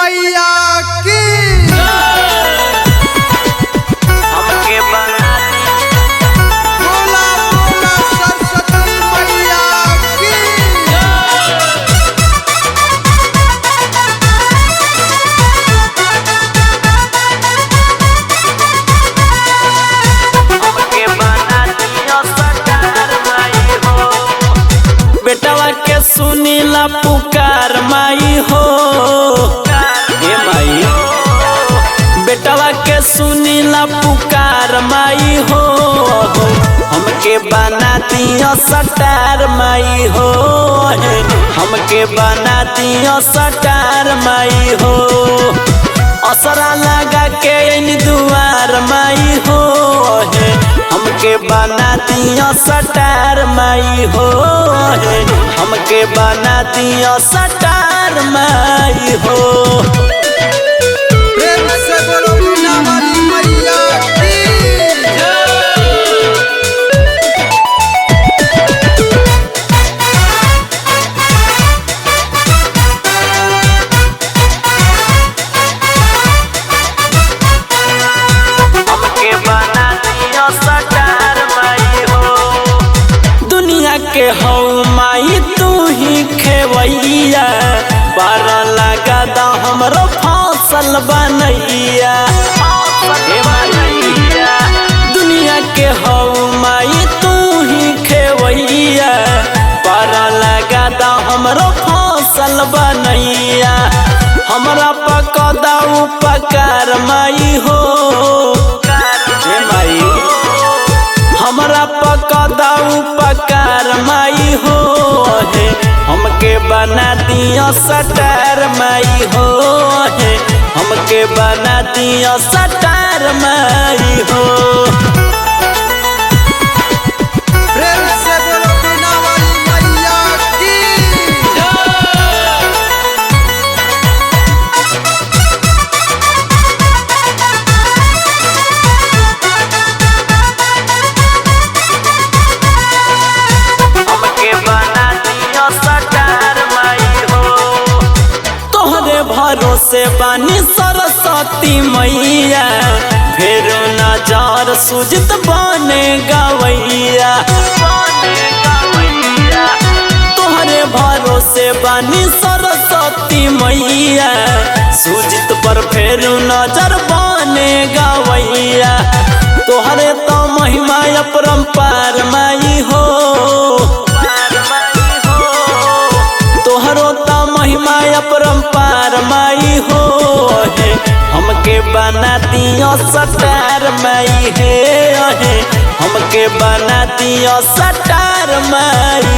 मैया की हमके बना बोला बोला सरस्वती मैया की हमके बना दियो सरकार माई हो। बेटवा के सुनीला पुकार माई हो। हे माई बेटवा के सुनीला पुकार माई हो। हमके बना दियो सरकार माई हो। हमके बना दियो सरकार माई हो। असरा लगा के इन दुआर माई हो। हमके बना दियो सरकार माई हो। हमके बना दियो सरकार माई हो। प्रेम से बोलो मीना वाली मैया की हमके बना दियो सरकार माई हो। दुनिया के हौ माई तू ही खेवैया। बार लगा दा हमरो फसल बनैया। हे बनैया दुनिया के हौ माई तू ही खेवैया। बार लगा दा हमरो फसल बनैया। हमरा पकदा उपकार माई हो। हे माई हमरा पकदा उपकार माई हो। हमके बना दियो सरकार माई हो। हमके बना दियो सरकार माई हो। प्रेम से बोलो मीना वाली मैया की हमके बना दियो सरकार माई हो। तोहरे भरोसे बानी सरस्वती मैया। फिर नजर सुजित बने गवैया। तोहरे भरोसे बानी सरस्वती मैया। सुजित पर फिर नजर बने गवैया। तोहरे तो महिमा अपरंपार माई हो। तोहरो तो महिमा अपरंपार माई हो। हमके बना दियो सरकार माई हे। हमके बना दियो सरकार माई